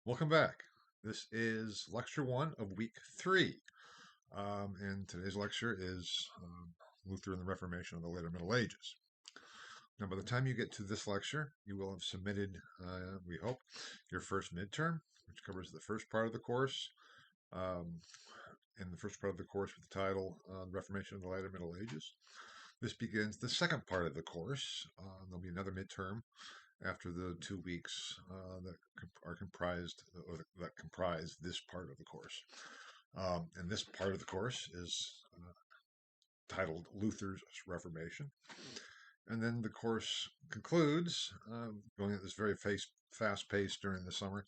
Welcome back. This is lecture one of week three. And today's lecture is Luther and the Reformation of the Later Middle Ages. Now, by the time you get to this lecture, you will have submitted, we hope, your first midterm, which covers the first part of the course. In the first part of the course with the title Reformation of the Later Middle Ages. This begins the second part of the course. There'll be another midterm after the 2 weeks that are comprised or that comprise this part of the course. And this part of the course is titled Luther's Reformation. And then the course concludes, going at this very fast pace during the summer,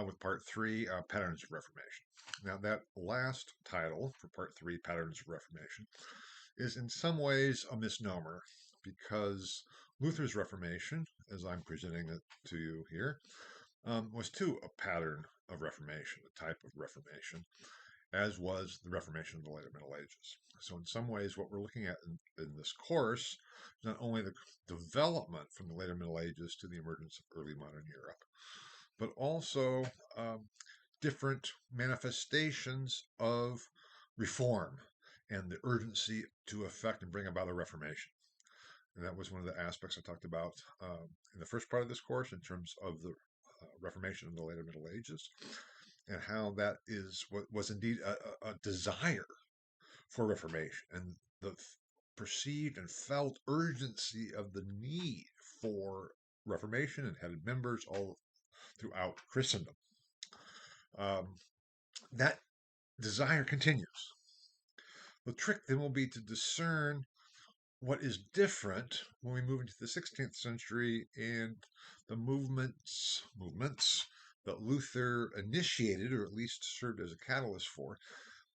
with part three, Patterns of Reformation. Now, that last title for part three, Patterns of Reformation, is in some ways a misnomer because Luther's Reformation, as I'm presenting it to you here, was too a pattern of Reformation, a type of Reformation, as was the Reformation of the later Middle Ages. So, in some ways, what we're looking at in this course is not only the development from the later Middle Ages to the emergence of early modern Europe, but also different manifestations of reform and the urgency to effect and bring about a reformation. And that was one of the aspects I talked about in the first part of this course in terms of the Reformation of the later Middle Ages, and how that is what was indeed a desire for reformation and the perceived and felt urgency of the need for reformation and had members all throughout Christendom. That desire continues. The trick then will be to discern what is different when we move into the 16th century and the movements that Luther initiated, or at least served as a catalyst for.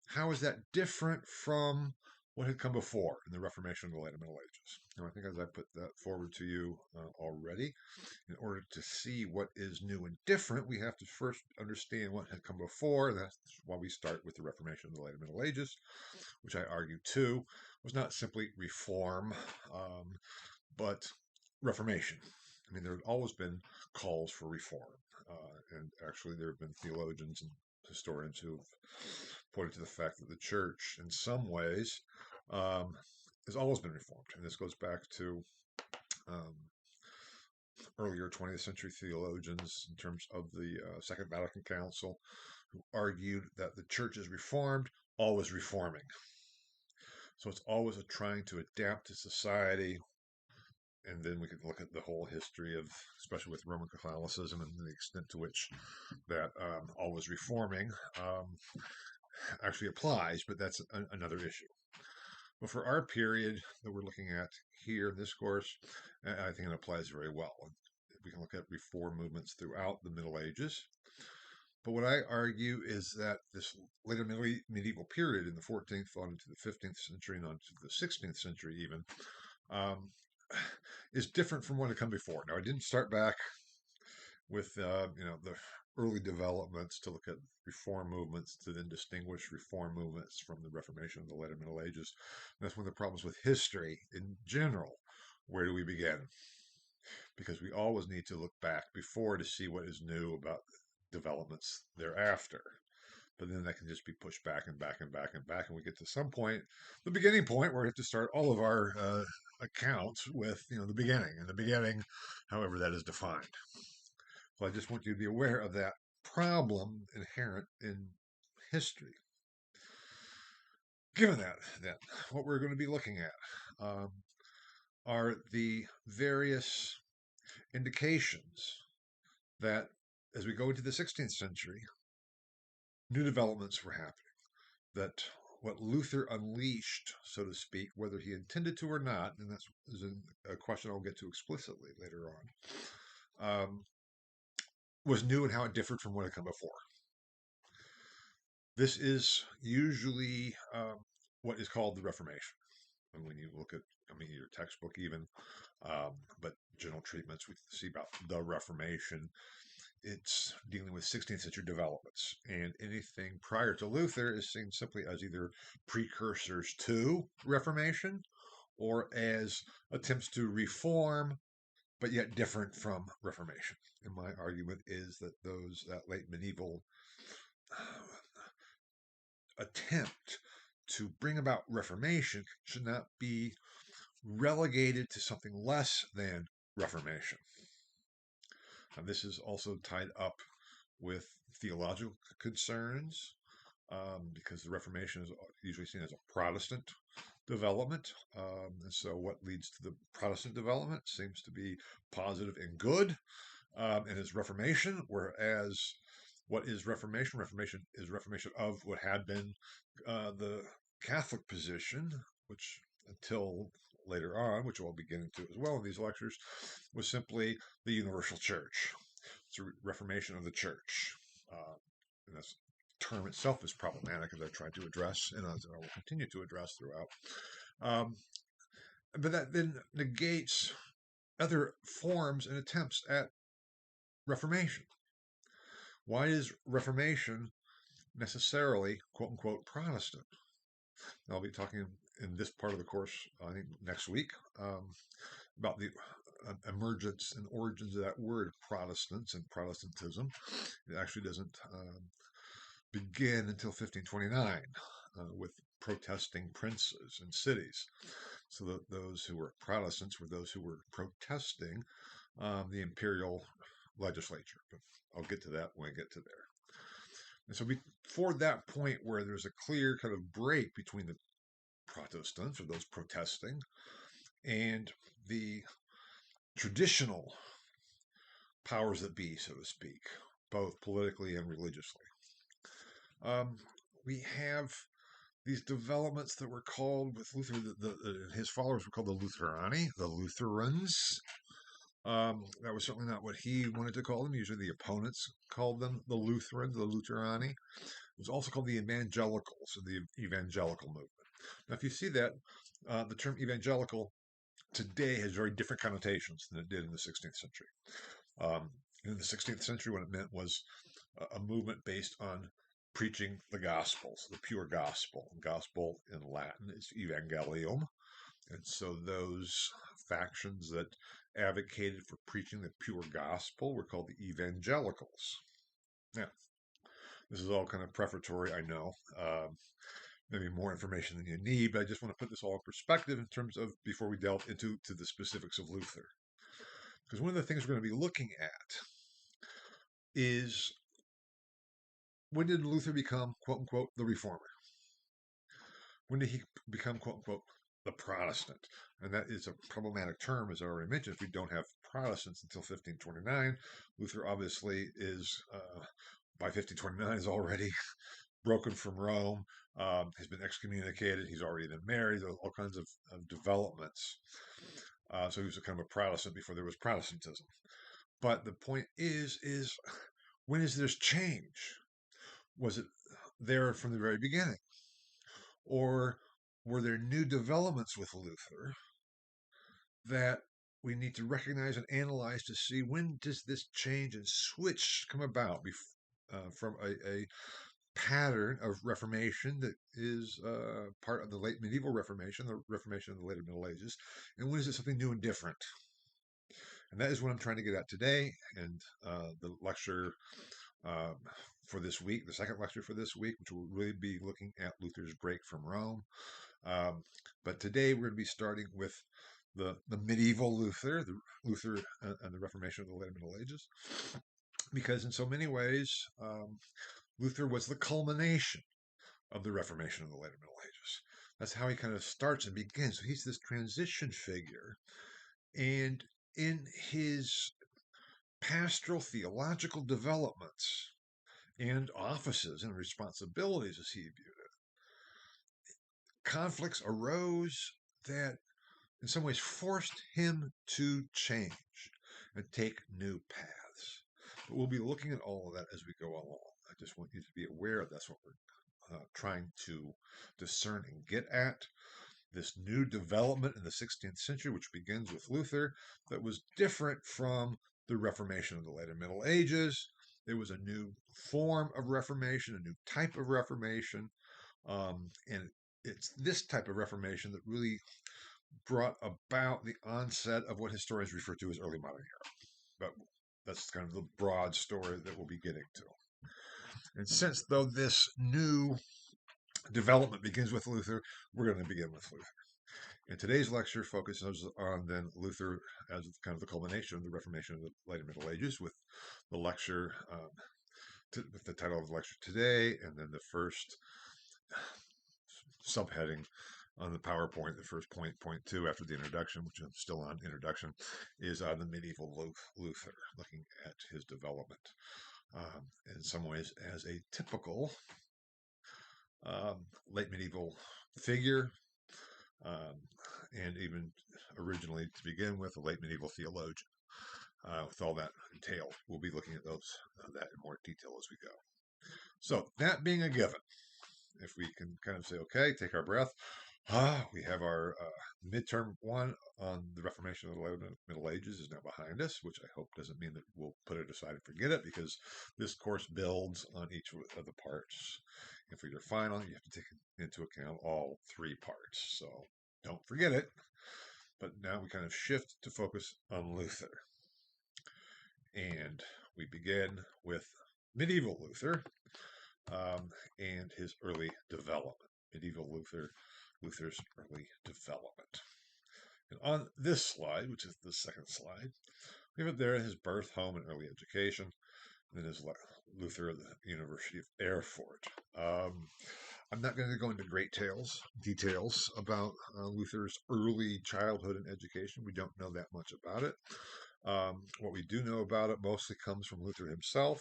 How is that different from what had come before in the Reformation of the later Middle Ages? And I think as I put that forward to you already, in order to see what is new and different, we have to first understand what had come before. That's why we start with the Reformation of the later Middle Ages, which I argue too was not simply reform, but reformation. I mean, there had always been calls for reform, and actually, there have been theologians and historians who've pointed to the fact that the church, in some ways, has always been reformed, and this goes back to um, earlier 20th century theologians in terms of the Second Vatican Council, who argued that the church is reformed, always reforming. So it's always a trying to adapt to society. And then we can look at the whole history of, especially with Roman Catholicism and the extent to which that always reforming actually applies, but that's another issue. But for our period that we're looking at here in this course, I think it applies very well. We can look at reform movements throughout the Middle Ages. But what I argue is that this later medieval period in the 14th on into the 15th century and on to the 16th century even is different from what had come before. Now, I didn't start back with the early developments to look at reform movements to then distinguish reform movements from the Reformation of the later Middle Ages. And that's one of the problems with history in general. Where do we begin? Because we always need to look back before to see what is new about developments thereafter. But then that can just be pushed back and back and back and back, and we get to some point, the beginning point, where we have to start all of our accounts with the beginning, and the beginning, however that is defined. So I just want you to be aware of that problem inherent in history. Given that, then, what we're going to be looking at are the various indications that as we go into the 16th century, new developments were happening. That what Luther unleashed, so to speak, whether he intended to or not, and that's a question I'll get to explicitly later on, was new and how it differed from what had come before. This is usually what is called the Reformation. And when you look at, your textbook even, but general treatments we see about the Reformation, it's dealing with 16th century developments. And anything prior to Luther is seen simply as either precursors to Reformation or as attempts to reform but yet different from Reformation. And my argument is that that late medieval attempt to bring about Reformation should not be relegated to something less than Reformation. And this is also tied up with theological concerns, because the Reformation is usually seen as a Protestant development. And so what leads to the Protestant development seems to be positive and good, and is Reformation, whereas what is Reformation? Reformation is reformation of what had been the Catholic position, which until later on, which we'll be getting to as well in these lectures, was simply the universal church. It's a reformation of the church. And this term itself is problematic, as I've tried to address, and as I will continue to address throughout. But that then negates other forms and attempts at Reformation. Why is Reformation necessarily, quote unquote, Protestant? I'll be talking in this part of the course, I think next week, about the emergence and origins of that word Protestants and Protestantism. It actually doesn't begin until 1529 with protesting princes and cities. So those who were Protestants were those who were protesting the imperial legislature. But I'll get to that when I get to there. And so before that point where there's a clear kind of break between the Protestants, or those protesting, and the traditional powers that be, so to speak, both politically and religiously, we have these developments that were called, with Luther, his followers were called the Lutherani, the Lutherans. That was certainly not what he wanted to call them. Usually the opponents called them the Lutherans, the Lutherani. It was also called the Evangelicals, or the evangelical movement. Now, if you see that, the term evangelical today has very different connotations than it did in the 16th century. In the 16th century, what it meant was a movement based on preaching the Gospels, the pure gospel. Gospel in Latin is evangelium. And so those factions that advocated for preaching the pure gospel were called the evangelicals. Now, this is all kind of prefatory, I know. Maybe more information than you need, but I just want to put this all in perspective in terms of, before we delve into the specifics of Luther. Because one of the things we're going to be looking at is, when did Luther become, quote unquote, the reformer? When did he become, quote unquote, the Protestant? And that is a problematic term, as I already mentioned. We don't have Protestants until 1529. Luther obviously is, by 1529, is already broken from Rome, has been excommunicated, he's already been married, all kinds of developments. So he was a kind of a Protestant before there was Protestantism. But the point is when is this change? Was it there from the very beginning? Or were there new developments with Luther that we need to recognize and analyze to see, when does this change and switch come about from a pattern of Reformation that is part of the late medieval Reformation, the Reformation of the later Middle Ages, and when is it something new and different? And that is what I'm trying to get at today. And the lecture for this week, the second lecture for this week, which will really be looking at Luther's break from Rome. But today we're going to be starting with the medieval Luther, the Luther and the Reformation of the later Middle Ages, because in so many ways, Luther was the culmination of the Reformation of the later Middle Ages. That's how he kind of starts and begins. So he's this transition figure. And in his pastoral theological developments and offices and responsibilities, as he viewed it, conflicts arose that in some ways forced him to change and take new paths. But we'll be looking at all of that as we go along. I just want you to be aware that's what we're trying to discern and get at. This new development in the 16th century, which begins with Luther, that was different from the Reformation of the later Middle Ages. It was a new form of Reformation, a new type of Reformation. And it's this type of Reformation that really brought about the onset of what historians refer to as early modern era. But that's kind of the broad story that we'll be getting to. And since, though, this new development begins with Luther, we're going to begin with Luther. And today's lecture focuses on then Luther as kind of the culmination of the Reformation of the later Middle Ages, with the lecture, with the title of the lecture today, and then the first subheading on the PowerPoint, the first point 2 after the introduction, which I'm still on introduction, is the medieval Luther, looking at his development. In some ways as a typical late medieval figure, and even originally to begin with, a late medieval theologian. With all that entailed, we'll be looking at that in more detail as we go. So that being a given, if we can kind of say, okay, take our breath. We have our midterm one on the Reformation of the late Middle Ages is now behind us, which I hope doesn't mean that we'll put it aside and forget it, because this course builds on each of the parts. And for your final, you have to take into account all 3 parts. So don't forget it. But now we kind of shift to focus on Luther. And we begin with medieval Luther and his early development. Medieval Luther's early development. And on this slide, which is the second slide, we have it there, his birth, home, and early education. And then his Luther at the University of Erfurt. I'm not going to go into great details about Luther's early childhood and education. We don't know that much about it. What we do know about it mostly comes from Luther himself,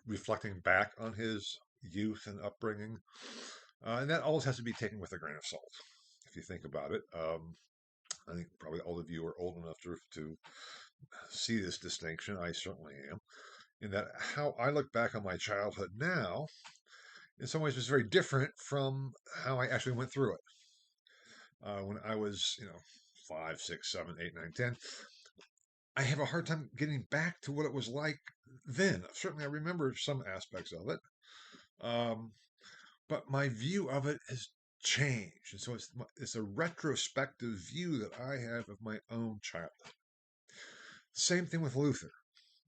reflecting back on his youth and upbringing. And that always has to be taken with a grain of salt, if you think about it. I think probably all of you are old enough to see this distinction. I certainly am. In that how I look back on my childhood now, in some ways, was very different from how I actually went through it. When I was, 5, 6, 7, 8, 9, 10, I have a hard time getting back to what it was like then. Certainly, I remember some aspects of it. But my view of it has changed. And so it's a retrospective view that I have of my own childhood. Same thing with Luther.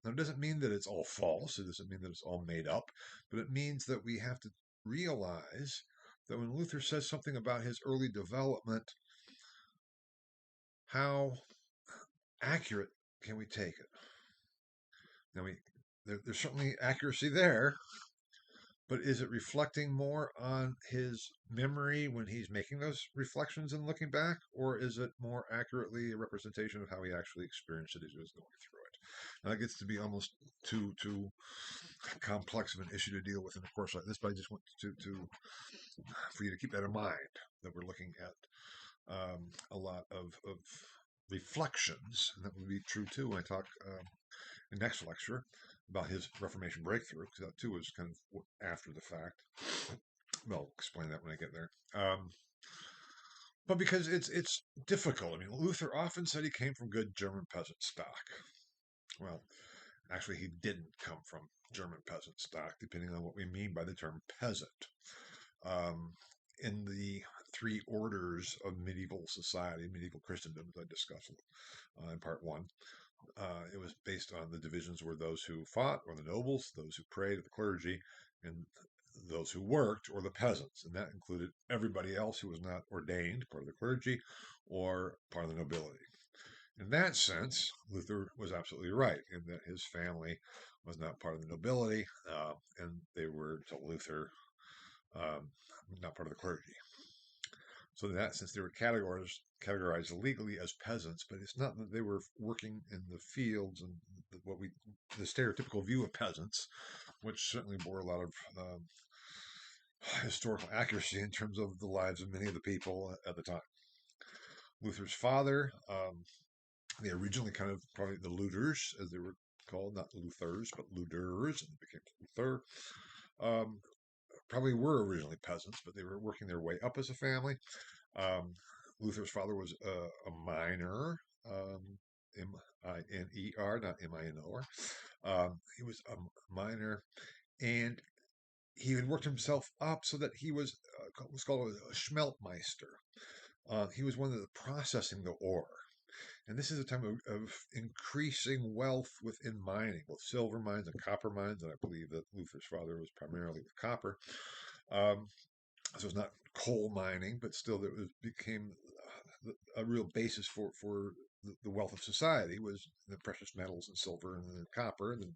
Now, it doesn't mean that it's all false. It doesn't mean that it's all made up. But it means that we have to realize that when Luther says something about his early development, how accurate can we take it? Now, there's certainly accuracy there, but is it reflecting more on his memory when he's making those reflections and looking back, or is it more accurately a representation of how he actually experienced it as he was going through it? Now, that gets to be almost too complex of an issue to deal with in a course like this, but I just want for you to keep that in mind, that we're looking at a lot of reflections, and that will be true too when I talk in next lecture about his Reformation breakthrough, because that too was kind of after the fact. Well, I'll explain that when I get there. But because it's difficult. I mean, Luther often said he came from good German peasant stock. Well, actually, he didn't come from German peasant stock, depending on what we mean by the term peasant. In the 3 orders of medieval society, medieval Christendom, as I discussed in part 1, it was based on the divisions were those who fought, or the nobles, those who prayed, or the clergy, and those who worked, or the peasants. And that included everybody else who was not ordained, part of the clergy, or part of the nobility. In that sense, Luther was absolutely right in that his family was not part of the nobility, and they were, to Luther, not part of the clergy. So in that sense, they were categorized legally as peasants, but it's not that they were working in the fields and the stereotypical view of peasants, which certainly bore a lot of historical accuracy in terms of the lives of many of the people at the time. Luther's father, they originally kind of probably the Luthers, as they were called, not Luthers, but Luthers, and they became Luther. Probably were originally peasants, but they were working their way up as a family. Luther's father was a miner, M-I-N-E-R, not M-I-N-O-R. He was a miner, and he had worked himself up so that he was called a Schmeltmeister, He was one of the processing the ore. And this is a time of increasing wealth within mining, both silver mines and copper mines. And I believe that Luther's father was primarily with copper. Um, so it's not coal mining, but still became a real basis for the wealth of society was the precious metals and silver and the copper. And then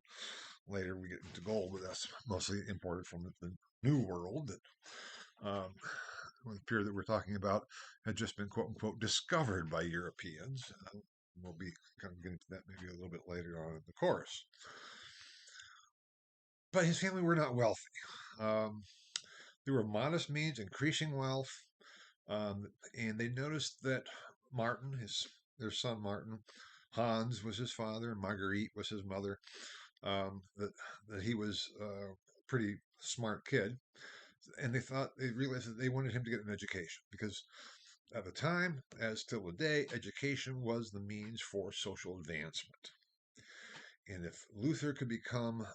later we get into gold, but that's mostly imported from the New World that the period that we're talking about had just been quote unquote discovered by Europeans. We'll be kind of getting to that maybe a little bit later on in the course. But his family were not wealthy. Um, there were modest means, increasing wealth, and they noticed that Martin, their son Martin, Hans was his father, and Marguerite was his mother. That he was a pretty smart kid, and they realized that they wanted him to get an education because at the time, as till today, education was the means for social advancement. And if Luther could become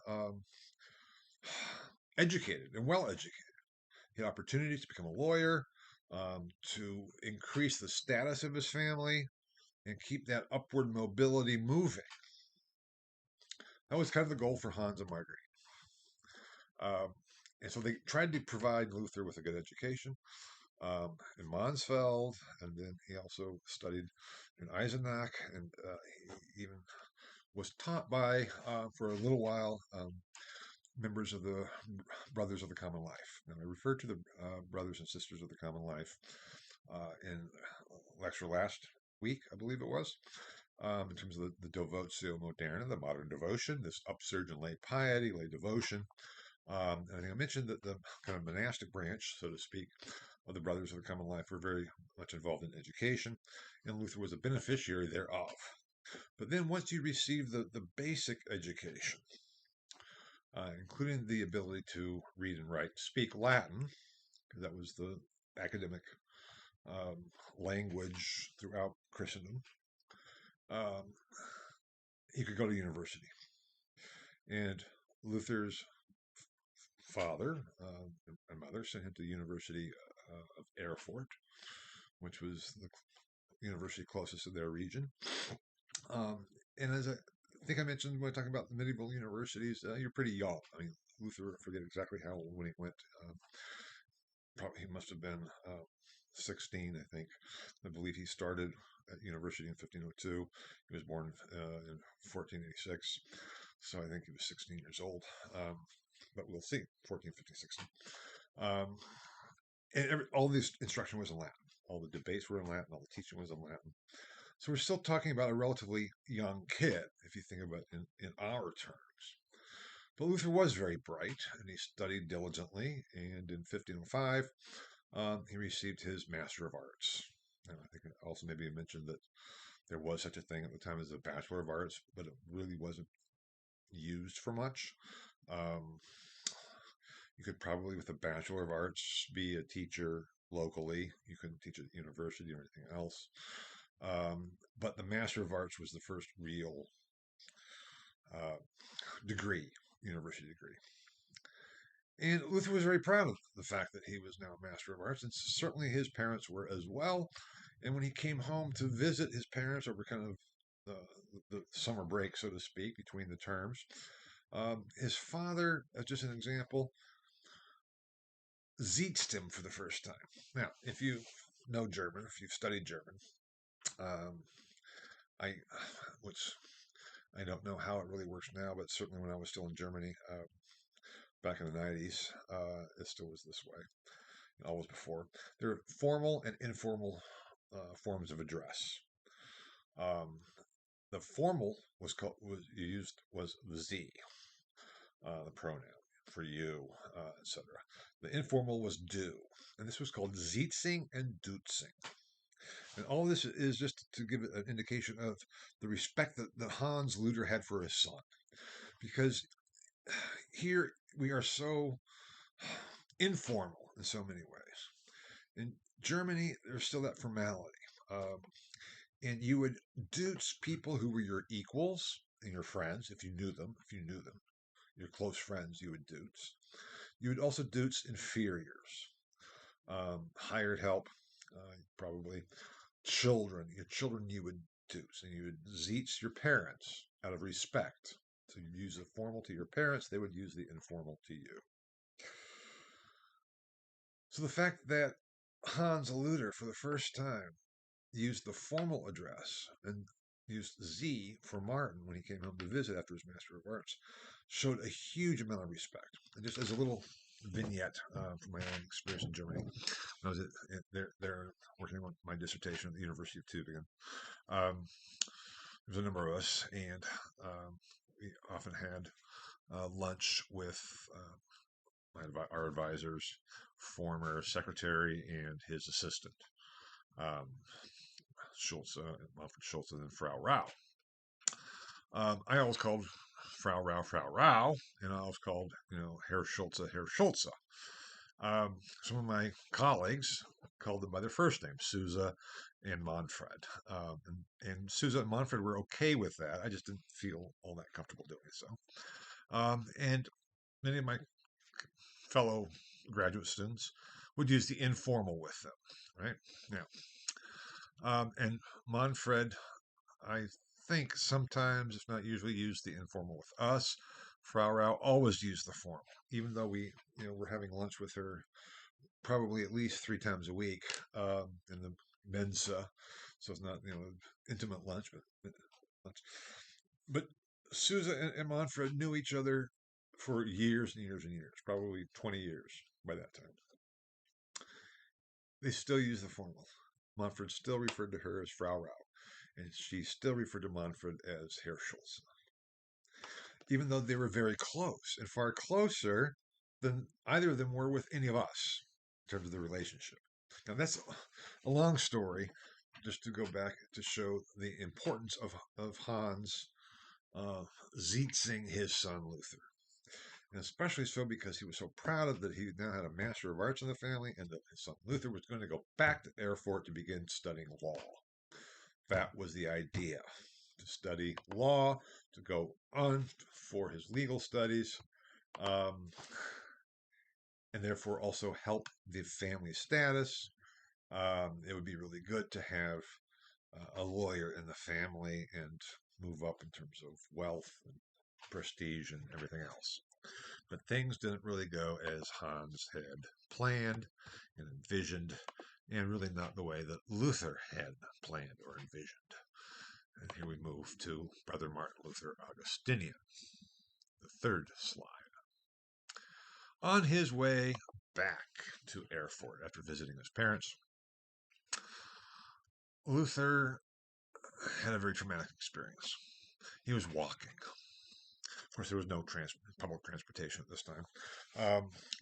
educated and well educated, he had opportunities to become a lawyer, to increase the status of his family, and keep that upward mobility moving. That was kind of the goal for Hans and Marguerite. And so they tried to provide Luther with a good education in Mansfeld, and then he also studied in Eisenach, and he even was taught by, for a little while, members of the Brothers of the Common Life. Now, I referred to the Brothers and Sisters of the Common Life in lecture last week, I believe it was, in terms of the Devotio Moderna, the modern devotion, this upsurge in lay piety, lay devotion. And I think I mentioned that the kind of monastic branch, so to speak, of the Brothers of the Common Life were very much involved in education, and Luther was a beneficiary thereof. But then once you receive the basic education, including the ability to read and write, speak Latin, because that was the academic language throughout Christendom, he could go to university. And Luther's father and mother sent him to the University of Erfurt, which was the university closest to their region. And as I think I mentioned when talking about the medieval universities, you're pretty young. I mean, Luther, I forget exactly how old when he went. Probably he must have been 16, I think. I believe he started at university in 1502. He was born in 1486, so I think he was 16 years old. But we'll see, 14, 15, 16. And all this instruction was in Latin. All the debates were in Latin. All the teaching was in Latin. So we're still talking about a relatively young kid, if you think about it in our terms. But Luther was very bright, and he studied diligently. And in 1505, he received his Master of Arts. And I think also maybe I mentioned that there was such a thing at the time as a Bachelor of Arts, but it really wasn't used for much. You could probably, with a Bachelor of Arts, be a teacher locally. You couldn't teach at university or anything else. But the Master of Arts was the first real degree, university degree. And Luther was very proud of the fact that he was now a Master of Arts, and certainly his parents were as well. And when he came home to visit his parents over kind of the summer break, so to speak, between the terms, his father, as just an example, siezt him for the first time. Now, if you know German, if you've studied German, I don't know how it really works now, but certainly when I was still in Germany back in the 90s, it still was this way, and always before. There are formal and informal forms of address. The formal was Sie, the pronoun for you, etc. The informal was du, and this was called Sietzing and Duzing. And all this is just to give an indication of the respect that Hans Luther had for his son. Because here we are so informal in so many ways. In Germany, there's still that formality. And you would dutz people who were your equals and your friends, if you knew them, your close friends, you would dutz. You would also dutz inferiors, hired help, Probably children. Your children you would do. So you would zeets your parents out of respect. So you use the formal to your parents, they would use the informal to you. So the fact that Hans Luther, for the first time, used the formal address and used Z for Martin when he came home to visit after his Master of Arts showed a huge amount of respect. And just as a little vignette from my own experience in Germany, when I was there working on my dissertation at the University of Tübingen. Um, there was a number of us, and we often had lunch with our advisors, former secretary, and his assistant, um, Schulze, Manfred Schulze, and then Frau Rau. I always called Frau Rau, and I always called, Herr Schulze, Herr Schulze. Some of my colleagues called them by their first names, Sousa and Manfred. And Sousa and Manfred were okay with that. I just didn't feel all that comfortable doing so. And many of my fellow graduate students would use the informal with them, right? And Manfred, I think sometimes, if not usually, used the informal with us. Frau Rau always used the formal, even though we're having lunch with her probably at least 3 times a week in the Mensa. So it's not intimate lunch, but lunch. But Sousa and Manfred knew each other for years and years and years, probably 20 years by that time. They still use the formal. Manfred still referred to her as Frau Rau, and she still referred to Manfred as Herr Schulze. Even though they were very close, and far closer than either of them were with any of us in terms of the relationship. Now, that's a long story, just to go back to show the importance of Hans zeetzing his son Luther. And especially so because he was so proud of that he now had a Master of Arts in the family, and that his son Luther was going to go back to Erfurt to begin studying law. That was the idea, to study law, to go on for his legal studies, and therefore also help the family status. It would be really good to have a lawyer in the family and move up in terms of wealth and prestige and everything else. But things didn't really go as Hans had planned and envisioned, and really not the way that Luther had planned or envisioned. And here we move to Brother Martin Luther Augustinian, the third slide. On his way back to Erfurt after visiting his parents, Luther had a very traumatic experience. He was walking. Of course, there was no public transportation at this time.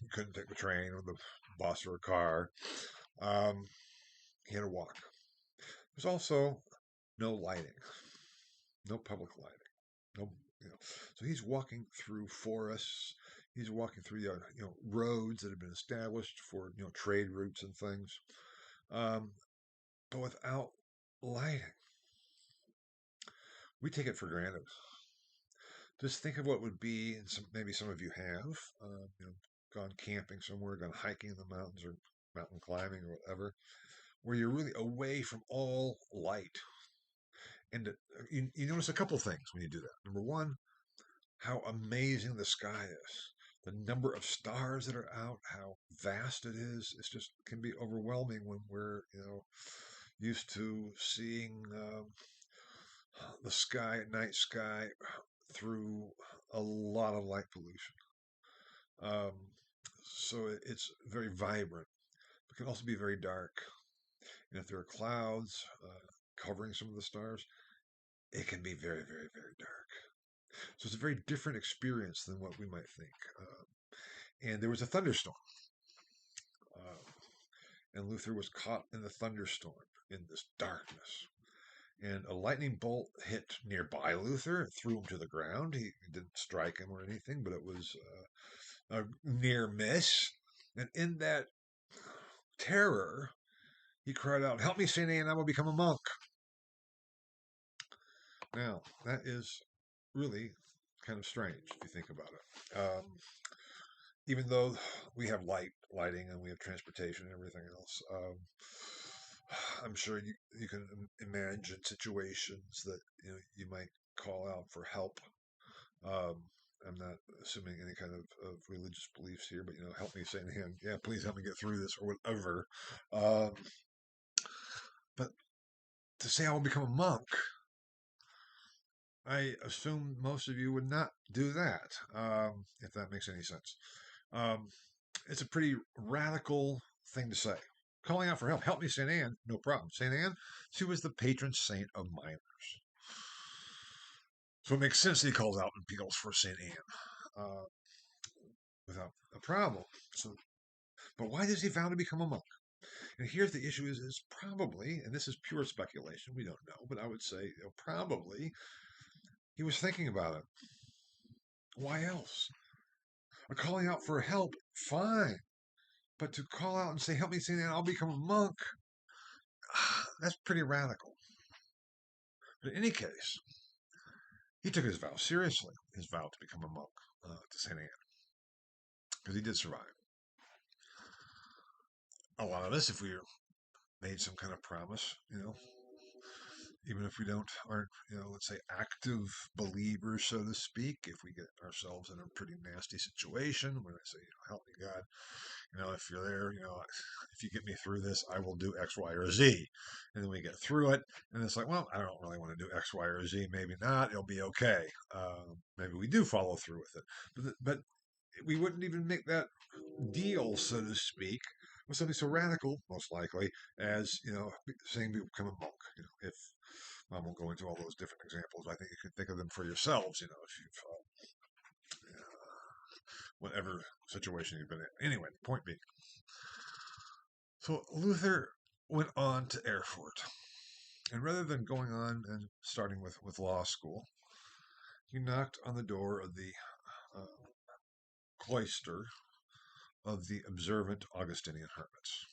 You couldn't take the train or the bus or a car. He had to walk. There's also no lighting, no public lighting, So he's walking through forests. He's walking through roads that have been established for trade routes and things, but without lighting. We take it for granted. Just think of what it would be, and maybe some of you have, gone camping somewhere, gone hiking in the mountains or mountain climbing or whatever, where you're really away from all light. And you notice a couple things when you do that. Number one, how amazing the sky is. The number of stars that are out, how vast it is. It's just can be overwhelming when we're, used to seeing the sky, night sky, through a lot of light pollution. So it's very vibrant, but can also be very dark. And if there are clouds covering some of the stars, it can be very, very, very dark. So it's a very different experience than what we might think. And there was a thunderstorm. And Luther was caught in the thunderstorm in this darkness. And a lightning bolt hit nearby Luther and threw him to the ground. He didn't strike him or anything, but it was a near miss. And in that terror, he cried out, "Help me, St. Anne, I will become a monk." Now, that is really kind of strange if you think about it. Even though we have lighting and we have transportation and everything else, I'm sure you can imagine situations that you might call out for help. Um, I'm not assuming any kind of religious beliefs here, but help me saying to him, yeah, please help me get through this or whatever. Um, but to say I will become a monk, I assume most of you would not do that, if that makes any sense. Um, it's a pretty radical thing to say. Calling out for help. Help me, St. Anne. No problem. St. Anne, she was the patron saint of minors. So it makes sense that he calls out and appeals for St. Anne without a problem. So, but why does he vow to become a monk? And here's the issue is probably, and this is pure speculation, we don't know, but I would say probably he was thinking about it. Why else? Calling out for help, fine. But to call out and say, help me, St. Anne, I'll become a monk, that's pretty radical. But in any case, he took his vow seriously, his vow to become a monk to St. Anne, because he did survive. A lot of us, if we made some kind of promise, even if we aren't, let's say active believers, so to speak, if we get ourselves in a pretty nasty situation where I say, help me God, if you're there, if you get me through this, I will do X, Y, or Z. And then we get through it, and it's like, well, I don't really want to do X, Y, or Z. Maybe not. It'll be okay. Maybe we do follow through with it. But we wouldn't even make that deal, so to speak, with something so radical, most likely, as, saying we become a monk. If I won't go into all those different examples. I think you can think of them for yourselves, if you've, whatever situation you've been in. Anyway, point being. So Luther went on to Erfurt. And rather than going on and starting with law school, he knocked on the door of the uh, cloister of the observant Augustinian hermits.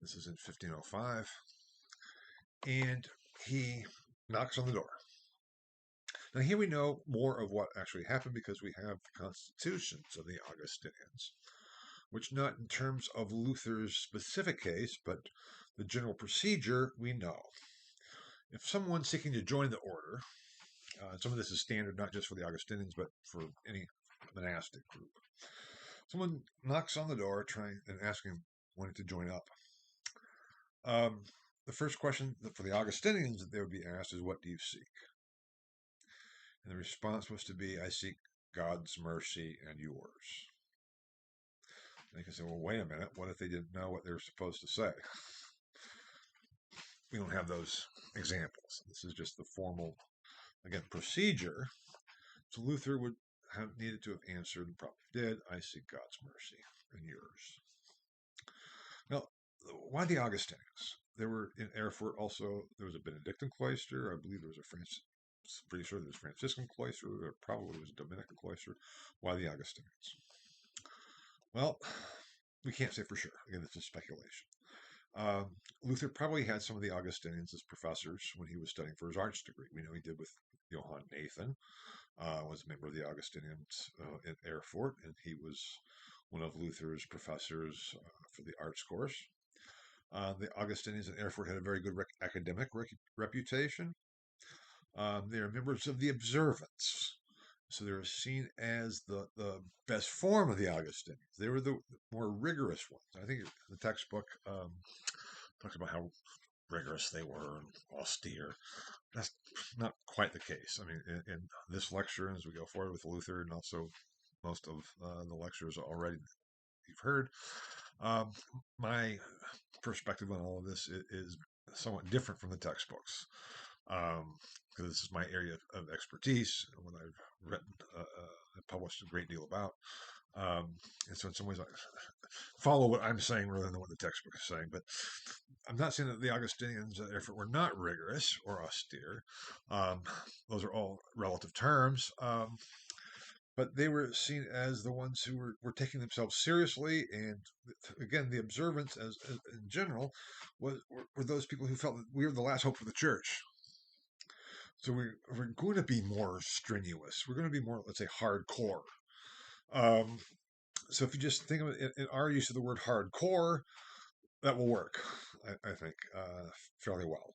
This is in 1505. And he knocks on the door. Now, here we know more of what actually happened because we have the constitutions of the Augustinians, which, not in terms of Luther's specific case, but the general procedure, we know. If someone seeking to join the order, some of this is standard not just for the Augustinians, but for any monastic group. Someone knocks on the door trying and asking wanting to join up. The first question for the Augustinians that they would be asked is, what do you seek? And the response was to be, I seek God's mercy and yours. And they can say, well, wait a minute. What if they didn't know what they were supposed to say? We don't have those examples. This is just the formal, again, procedure. So Luther would have needed to have answered, and probably did, I seek God's mercy and yours. Now, why the Augustinians? There were in Erfurt also, there was a Benedictine cloister. I believe there was pretty sure there was a Franciscan cloister. There probably was a Dominican cloister. Why the Augustinians? Well, we can't say for sure. Again, this is speculation. Luther probably had some of the Augustinians as professors when he was studying for his arts degree. We know he did with Johann Nathan, was a member of the Augustinians in Erfurt, and he was one of Luther's professors for the arts course. The Augustinians in Erfurt had a very good academic reputation. They are members of the Observants. So they were seen as the best form of the Augustinians. They were the more rigorous ones. I think the textbook talks about how rigorous they were and austere. That's not quite the case. I mean, in this lecture, as we go forward with Luther, and also most of the lectures already you've heard, my perspective on all of this is somewhat different from the textbooks. Because this is my area of expertise, what I've written and published a great deal about. And so in some ways I follow what I'm saying rather than what the textbook is saying. But I'm not saying that the Augustinians were not rigorous or austere. Those are all relative terms. But they were seen as the ones who were taking themselves seriously. And again, the observants as in general were those people who felt that we were the last hope for the church. So we're going to be more strenuous. We're going to be more, let's say, hardcore. So if you just think of it in our use of the word hardcore, that will work. I think, fairly well.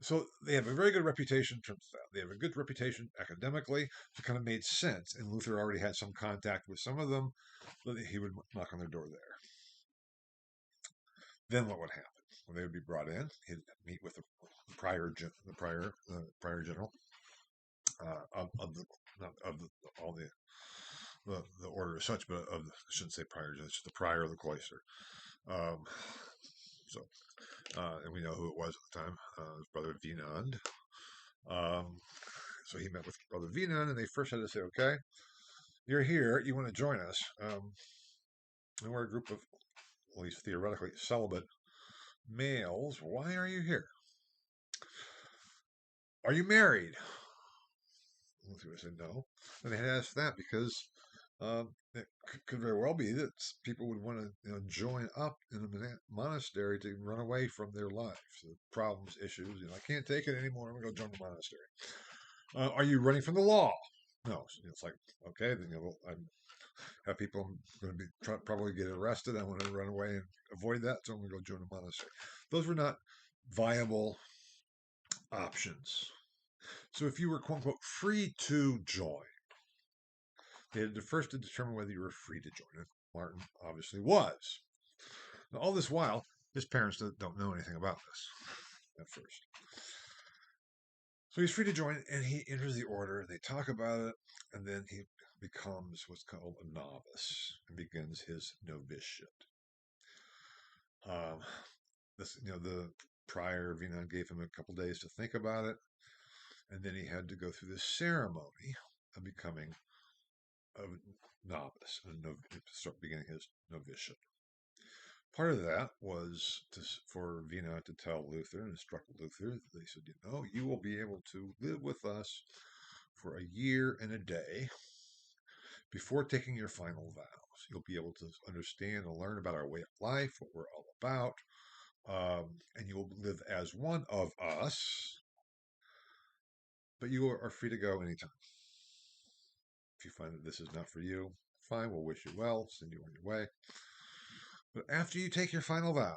So they have a very good reputation in terms of that. They have a good reputation academically. So it kind of made sense. And Luther already had some contact with some of them. But he would knock on their door there. Then what would happen? When they would be brought in, he'd meet with the prior general of the not of the, all the order as such, but of I shouldn't say prior judge, the prior of the cloister. Um, so, and we know who it was at the time, his brother Vinand. Um, so he met with brother Vinand, and they first had to say, "Okay, you're here. You want to join us?" And we're a group of, at least theoretically, celibate males. Why are you here? Are you married? Luther said no. And they had asked that because it could very well be that people would want to join up in a monastery to run away from their life, the problems, issues. I can't take it anymore. I'm going to go join the monastery. Are you running from the law? No. It's like, okay, then I have people going to be probably get arrested. I want to run away and avoid that, so I'm going to go join a monastery. Those were not viable options. So if you were, quote unquote, free to join, they had to first determine whether you were free to join. And Martin obviously was. Now, all this while, his parents don't know anything about this at first. So he's free to join, and he enters the order. They talk about it, and then he becomes what's called a novice and begins his novitiate. The prior Vinan gave him a couple days to think about it, and then he had to go through the ceremony of becoming a novice and start beginning his novitiate. Part of that was for Vina to tell Luther and instruct Luther. They said, you will be able to live with us for a year and a day before taking your final vows. You'll be able to understand and learn about our way of life, what we're all about, and you will live as one of us, but you are free to go anytime. If you find that this is not for you, fine, we'll wish you well, send you on your way. But after you take your final vows,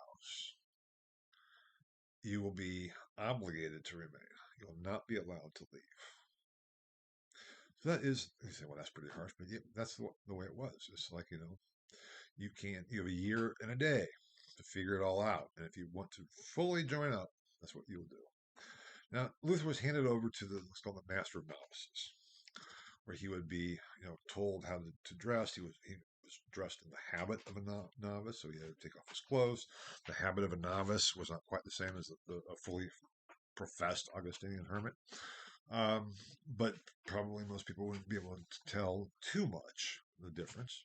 you will be obligated to remain. You will not be allowed to leave. So that is, you say, well, that's pretty harsh, but yeah, that's the way it was. It's like, you have a year and a day to figure it all out. And if you want to fully join up, that's what you'll do. Now, Luther was handed over to what's called the Master of Novices, where he would be, told how to dress. He was dressed in the habit of a novice, so he had to take off his clothes. The habit of a novice was not quite the same as a fully professed Augustinian hermit, but probably most people wouldn't be able to tell too much the difference.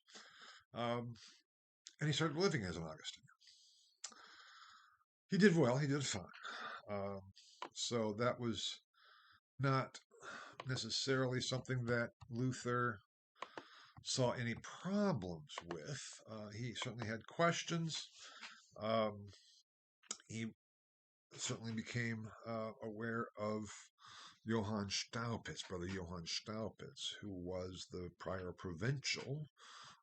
And he started living as an Augustinian. He did well. He did fine. So that was not necessarily something that Luther saw any problems with. He certainly had questions. He certainly became aware of Johann Staupitz, brother Johann Staupitz, who was the prior provincial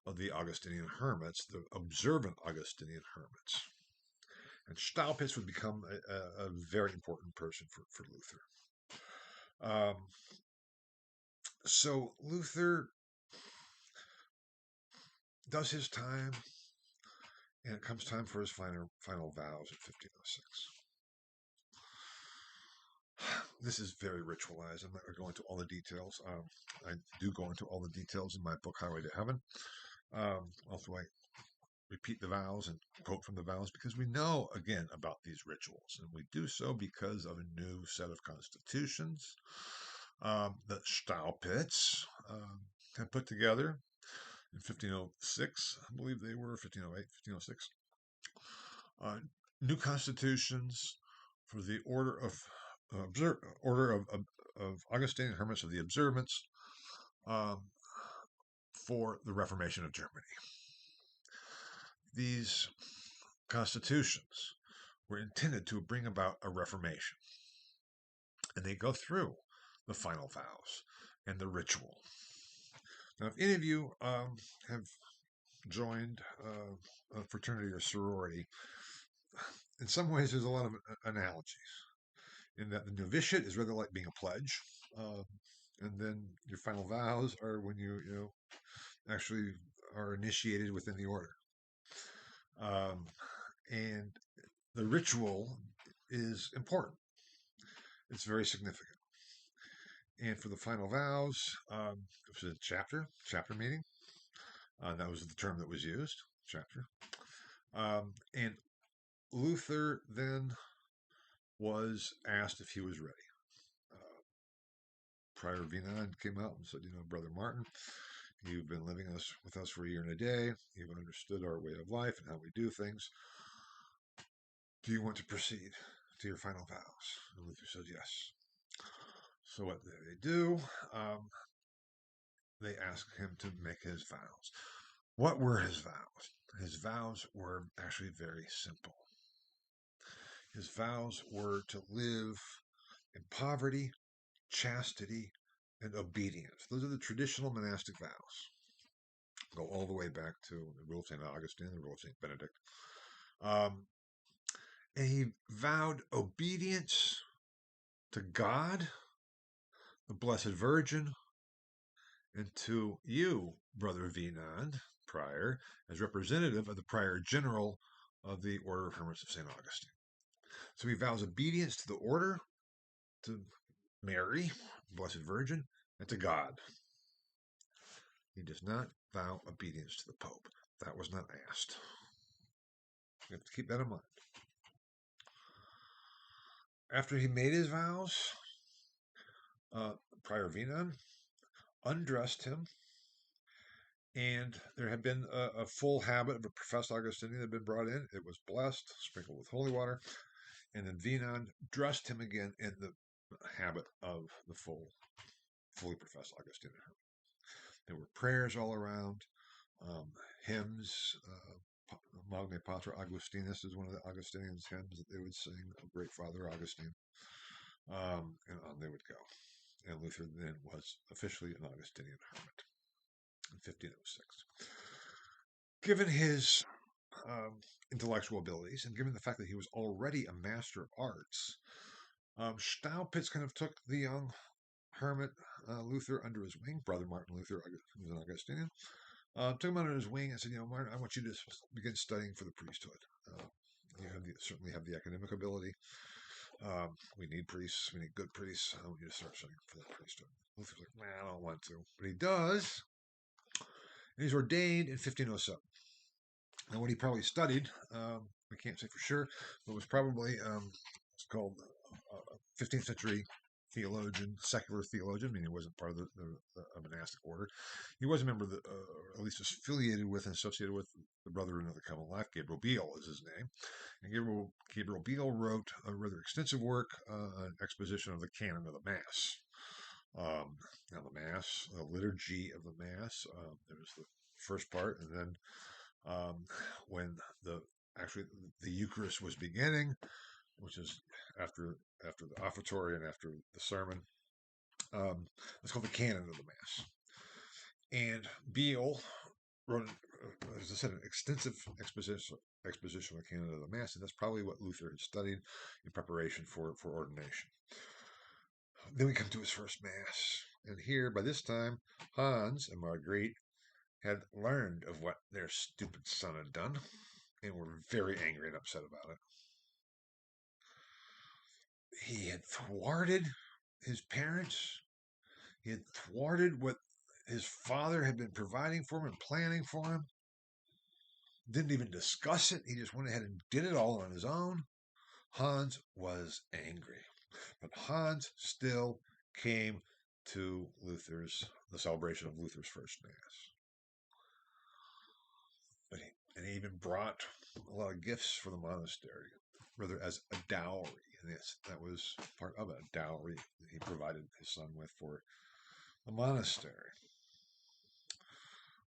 of the Augustinian hermits, the observant Augustinian hermits. And Staupitz would become a very important person for Luther. So Luther does his time, and it comes time for his final vows in 1506. This is very ritualized. I'm not going to go into all the details. I do go into all the details in my book, Highway to Heaven. Also, I repeat the vows and quote from the vows because we know, again, about these rituals. And we do so because of a new set of constitutions that Staupitz had put together in 1506. I believe they were 1508, 1506. New constitutions for the order of Augustinian hermits of the observance for the Reformation of Germany. These constitutions were intended to bring about a reformation, and they go through the final vows and the ritual. Now, if any of you have joined a fraternity or sorority, in some ways, there's a lot of analogies in that the novitiate is rather like being a pledge, uh, and then your final vows are when you actually are initiated within the order. Um, and the ritual is important. It's very significant. And for the final vows, it was a chapter meeting. That was the term that was used, chapter. And Luther then was asked if he was ready. Prior Wieland came out and said, Brother Martin, you've been living with us for a year and a day. You've understood our way of life and how we do things. Do you want to proceed to your final vows? And Luther says yes. So what they do, they ask him to make his vows. What were his vows? His vows were actually very simple. His vows were to live in poverty, chastity, and obedience. Those are the traditional monastic vows. Go all the way back to the rule of St. Augustine, the rule of St. Benedict. And he vowed obedience to God, the Blessed Virgin, and to you, Brother Wieland, prior, as representative of the prior general of the Order of Hermits of St. Augustine. So he vows obedience to the order, to Mary, Blessed Virgin, and to God. He does not vow obedience to the Pope. That was not asked. You have to keep that in mind. After he made his vows, Prior Wieland undressed him, and there had been a full habit of a professed Augustinian that had been brought in. It was blessed, sprinkled with holy water, and then Wieland dressed him again in the habit of the fully professed Augustinian. There were prayers all around, hymns. Magna Patra Augustinus is one of the Augustinians' hymns that they would sing, of Great Father Augustine, and on they would go. And Luther then was officially an Augustinian hermit in 1506. Given his intellectual abilities, and given the fact that he was already a master of arts, Staupitz kind of took the young hermit Luther under his wing. Brother Martin Luther, who was an Augustinian, took him under his wing and said, Martin, I want you to begin studying for the priesthood. You certainly have the academic ability. We need priests. We need good priests. I want you to start studying for the priesthood. Luther's like, I don't want to. But he does. And he's ordained in 1507. And what he probably studied, we can't say for sure, but was probably it's called 15th century theologian, secular theologian, meaning he wasn't part of the monastic order. He was a member of or at least affiliated with and associated with the Brotherhood of the Common Life. Gabriel Biel is his name. And Gabriel Biel wrote a rather extensive work, an exposition of the canon of the Mass. Now the Mass, the liturgy of the Mass, there was the first part, and then when the Eucharist was beginning, which is after the offertory and after the sermon. It's called the Canon of the Mass. And Biel wrote, as I said, an extensive exposition of the Canon of the Mass, and that's probably what Luther had studied in preparation for ordination. Then we come to his first Mass, and here, by this time, Hans and Marguerite had learned of what their stupid son had done, and were very angry and upset about it. He had thwarted his parents. He had thwarted what his father had been providing for him and planning for him. Didn't even discuss it. He just went ahead and did it all on his own. Hans was angry. But Hans still came to the celebration of Luther's first Mass. And he even brought a lot of gifts for the monastery, rather as a dowry. And that was part of a dowry that he provided his son with for the monastery.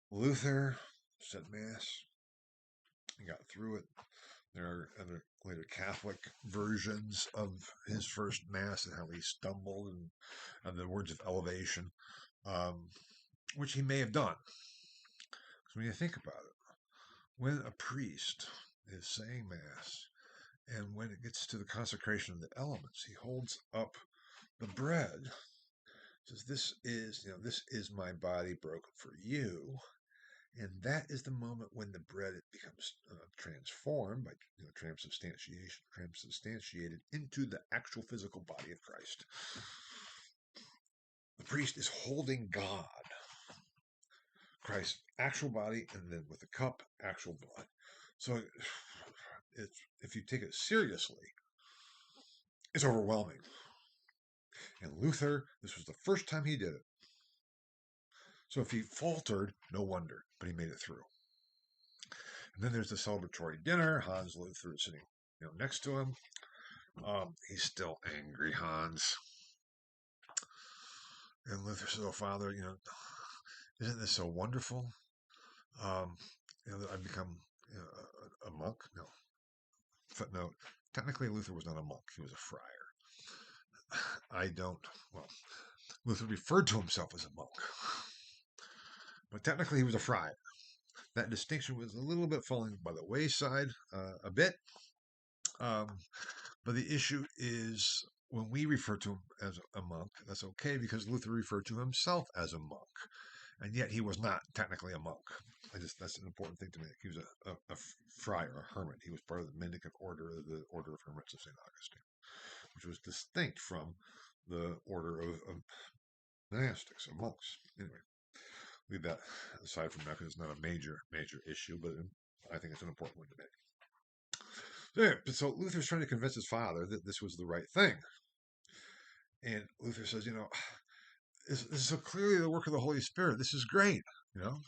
Luther said Mass. He got through it. There are other later Catholic versions of his first Mass and how he stumbled and the words of elevation, which he may have done. Because when you think about it, when a priest is saying Mass And when it gets to the consecration of the elements, he holds up the bread, says, this is my body broken for you. And that is the moment when the bread becomes transformed by transubstantiated into the actual physical body of Christ. The priest is holding God, Christ's actual body, and then with the cup, actual blood. So if you take it seriously, it's overwhelming. And Luther, this was the first time he did it. So if he faltered, no wonder, but he made it through. And then there's the celebratory dinner. Hans Luther is sitting next to him. He's still angry, Hans. And Luther says, "Oh, Father, isn't this so wonderful? That I've become a monk." No. Footnote. Technically, Luther was not a monk. He was a friar. Luther referred to himself as a monk. But technically, he was a friar. That distinction was a little bit falling by the wayside a bit. But the issue is when we refer to him as a monk, that's okay because Luther referred to himself as a monk. And yet he was not technically a monk. That's an important thing to make. He was a friar, a hermit. He was part of the Mendicant order, the Order of Hermits of St. Augustine, which was distinct from the order of monastics, of monks. Anyway, leave that aside from that because it's not a major issue, but I think it's an important one to make. So Luther's trying to convince his father that this was the right thing. And Luther says, this is so clearly the work of the Holy Spirit. This is great, Don't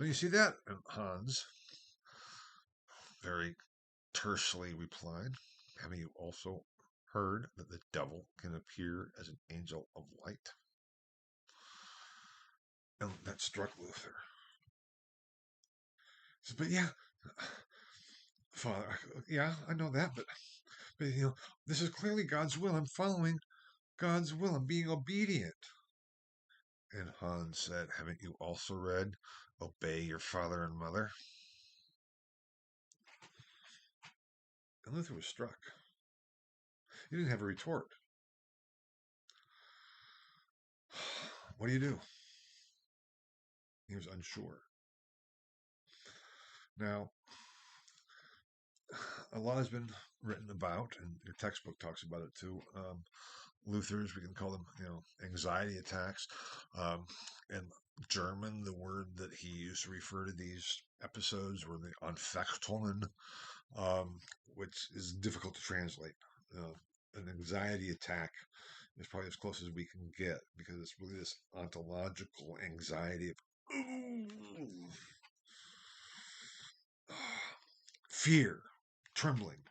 you see that? And Hans very tersely replied, "Haven't you also heard that the devil can appear as an angel of light?" And that struck Luther. He says, "But yeah, Father, yeah, I know that, but this is clearly God's will. I'm following God's will. I'm being obedient." And Hans said, "Haven't you also read, 'Obey your father and mother'?" And Luther was struck. He didn't have a retort. What do you do? He was unsure. Now, a lot has been written about, and your textbook talks about it too. Luther's, we can call them, anxiety attacks. In German, the word that he used to refer to these episodes were the Anfechtungen, which is difficult to translate. An anxiety attack is probably as close as we can get because it's really this ontological anxiety of fear, trembling,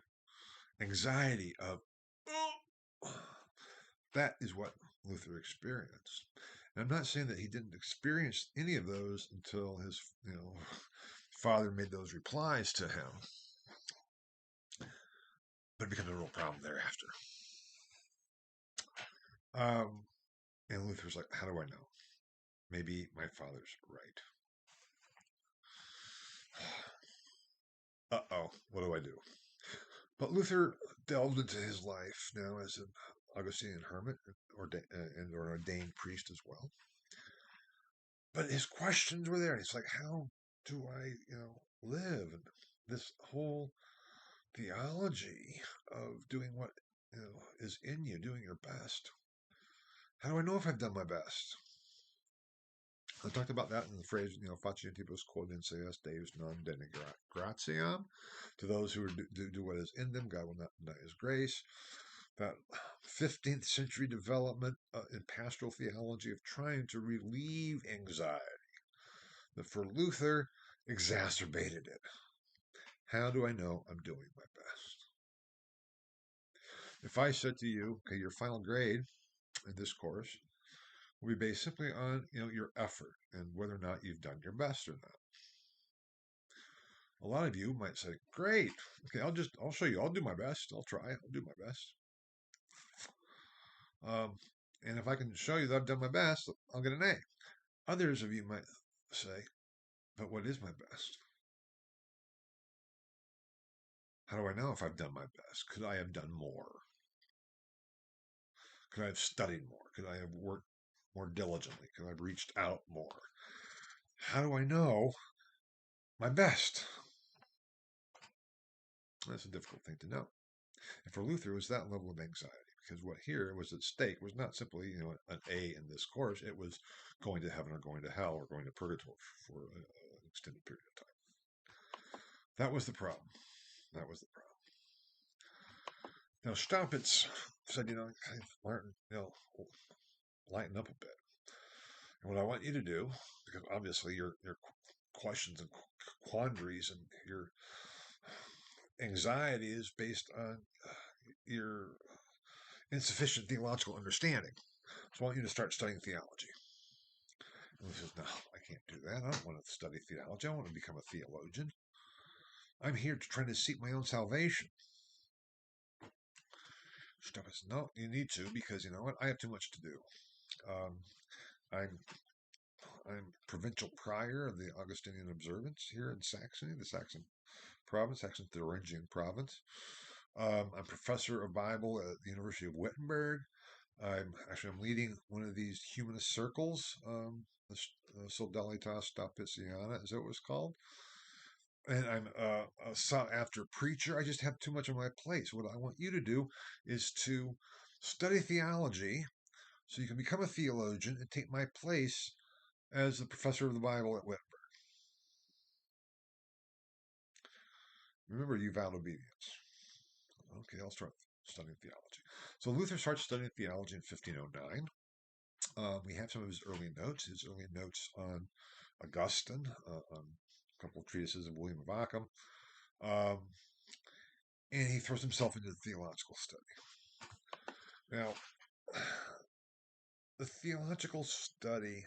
anxiety of that is what Luther experienced. And I'm not saying that he didn't experience any of those until his father made those replies to him, but it becomes a real problem thereafter. And Luther's like, how do I know? Maybe my father's right. Uh-oh, what do I do? But Luther delved into his life now as an Augustinian hermit and an ordained priest as well. But his questions were there. It's like, how do I, live? And this whole theology of doing what, is in you, doing your best. How do I know if I've done my best? I talked about that in the phrase, facientibus quod in seas Deus non denigratiam. To those who do what is in them, God will not deny his grace. That 15th century development in pastoral theology of trying to relieve anxiety that for Luther exacerbated it. How do I know I'm doing my best? If I said to you, okay, your final grade in this course will be based simply on your effort and whether or not you've done your best or not. A lot of you might say, "Great, okay, I'll show you. I'll do my best. I'll try. I'll do my best." And if I can show you that I've done my best, I'll get an A. Others of you might say, "But what is my best?" How do I know if I've done my best? Could I have done more? Could I have studied more? Could I have worked more diligently? Could I have reached out more? How do I know my best? That's a difficult thing to know. And for Luther, it was that level of anxiety because what here was at stake was not simply, an A in this course. It was going to heaven or going to hell or going to purgatory for an extended period of time. That was the problem. That was the problem. Now Staupitz said, Martin, lighten up a bit. And what I want you to do, because obviously your questions and quandaries and your anxiety is based on your insufficient theological understanding. So I want you to start studying theology. And he says, no, I can't do that. I don't want to study theology. I want to become a theologian. I'm here to try to seek my own salvation. Staupitz says, no, you need to, because you know what? I have too much to do. Um, I'm provincial prior of the Augustinian observance here in Saxony, the Saxon province, Saxon Thuringian province. I'm professor of Bible at the University of Wittenberg. I'm leading one of these humanist circles, the Solidaritas Staupitziana, is that what it was called? And I'm a sought after preacher. I just have too much on my plate. So what I want you to do is to study theology so you can become a theologian and take my place as the professor of the Bible at Wittenberg. Remember, you vowed obedience. Okay, I'll start studying theology. So Luther starts studying theology in 1509. We have some of his early notes on Augustine, on a couple of treatises of William of Ockham, um, and he throws himself into theological study. Now, the theological study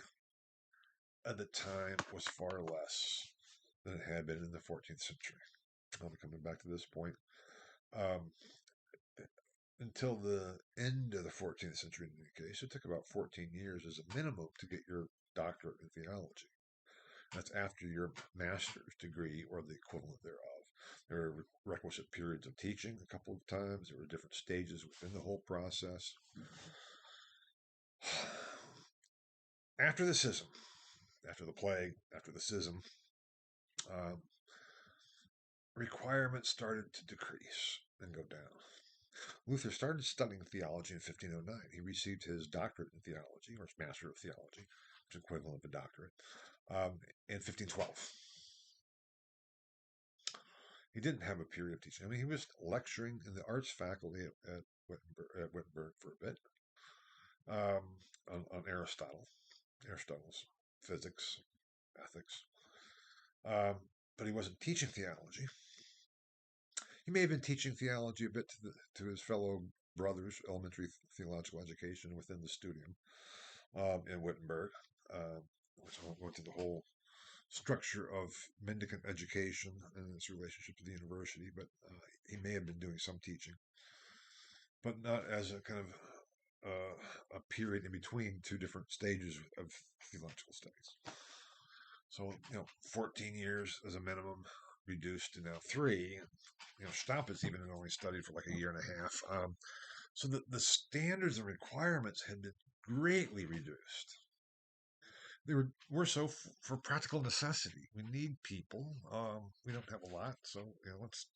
at the time was far less than it had been in the 14th century. I'll be coming back to this point. Um, until the end of the 14th century, in any case, it took about 14 years as a minimum to get your doctorate in theology. That's after your master's degree or the equivalent thereof. There were requisite periods of teaching a couple of times. There were different stages within the whole process. After the schism, after the plague, after the schism, um, requirements started to decrease and go down. Luther started studying theology in 1509. He received his doctorate in theology, or his master of theology, which is equivalent of a doctorate, in 1512. He didn't have a period of teaching. I mean, he was lecturing in the arts faculty at Wittenberg for a bit on Aristotle's physics, ethics, um, but he wasn't teaching theology. He may have been teaching theology a bit to his fellow brothers, elementary theological education within the studium in Wittenberg, which went to the whole structure of mendicant education and its relationship to the university, but he may have been doing some teaching, but not as a kind of a period in between two different stages of theological studies. So, 14 years as a minimum, reduced to now 3. Staupitz even had only studied for like a year and a half. So the standards and requirements had been greatly reduced. They were so for practical necessity. We need people. We don't have a lot, so let's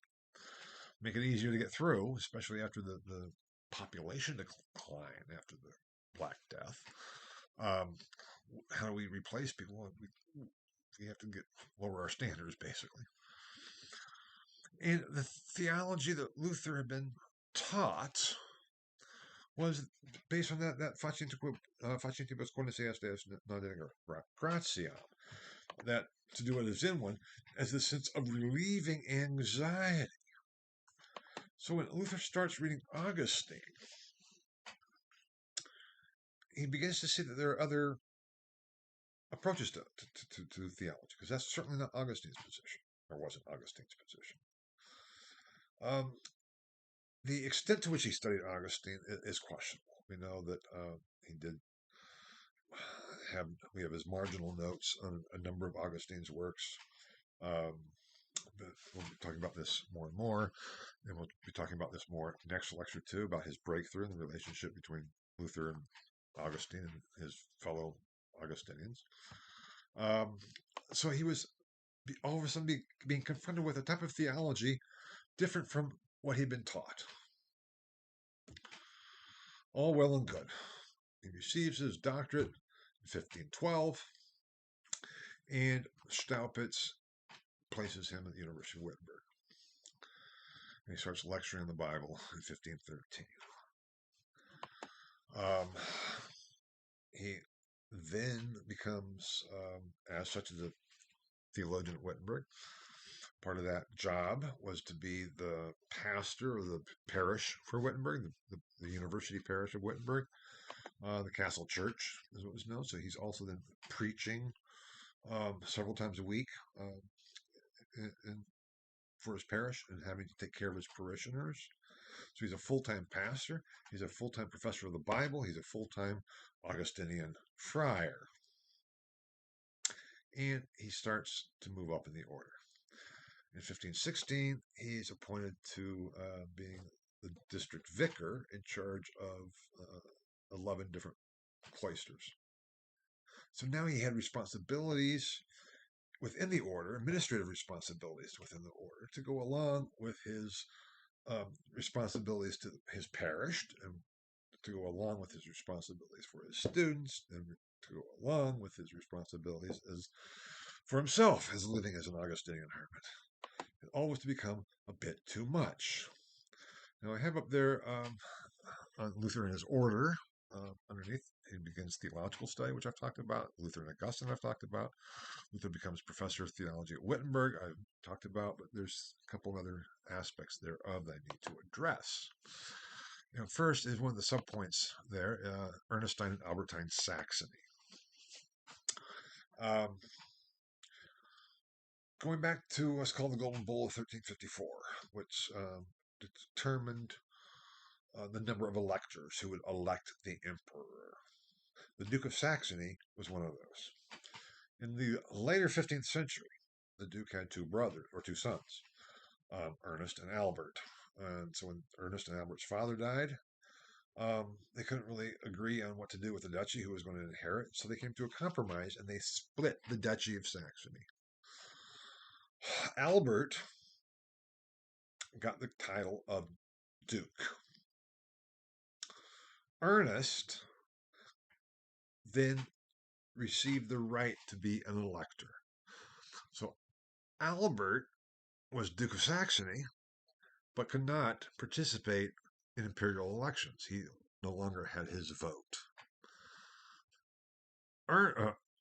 make it easier to get through, especially after the population decline after the Black Death. How do we replace people? We have to lower our standards, basically. And the theology that Luther had been taught was based on that facintibus quodicea non gratiam, that to do what is in one, as the sense of relieving anxiety. So when Luther starts reading Augustine, he begins to see that there are other approaches to theology, because that's certainly not Augustine's position, or wasn't Augustine's position. The extent to which he studied Augustine is questionable. We know that he did we have his marginal notes on a number of Augustine's works. But we'll be talking about this more and more, and we'll be talking about this more next lecture too, about his breakthrough and the relationship between Luther and Augustine and his fellow Augustinians. Um, so he was all of a sudden being confronted with a type of theology different from what he'd been taught. All well and good. He receives his doctorate in 1512, and Staupitz places him at the University of Wittenberg. And he starts lecturing on the Bible in 1513. He then becomes, as such, a theologian at Wittenberg. Part of that job was to be the pastor of the parish for Wittenberg, the university parish of Wittenberg. The Castle Church is what was known. So he's also then preaching several times a week for his parish and having to take care of his parishioners. So he's a full-time pastor. He's a full-time professor of the Bible. He's a full-time Augustinian friar. And he starts to move up in the order. In 1516, he's appointed to being the district vicar in charge of 11 different cloisters. So now he had responsibilities within the order, administrative responsibilities within the order, to go along with his responsibilities to his parish, and to go along with his responsibilities for his students, and to go along with his responsibilities as for himself as living as an Augustinian hermit. It all was to become a bit too much. Now I have up there on Luther and his order underneath. He begins theological study, which I've talked about. Luther and Augustine I've talked about. Luther becomes professor of theology at Wittenberg, I've talked about, but there's a couple other aspects thereof that I need to address. First is one of the subpoints there, Ernestine and Albertine Saxony. Going back to what's called the Golden Bull of 1354, which determined the number of electors who would elect the emperor. The Duke of Saxony was one of those. In the later 15th century, the Duke had two brothers, or two sons, Ernest and Albert. And so when Ernest and Albert's father died, they couldn't really agree on what to do with the duchy, who was going to inherit. So they came to a compromise, and they split the Duchy of Saxony. Albert got the title of Duke. Ernest then received the right to be an elector. So Albert was Duke of Saxony, but could not participate in imperial elections. He no longer had his vote.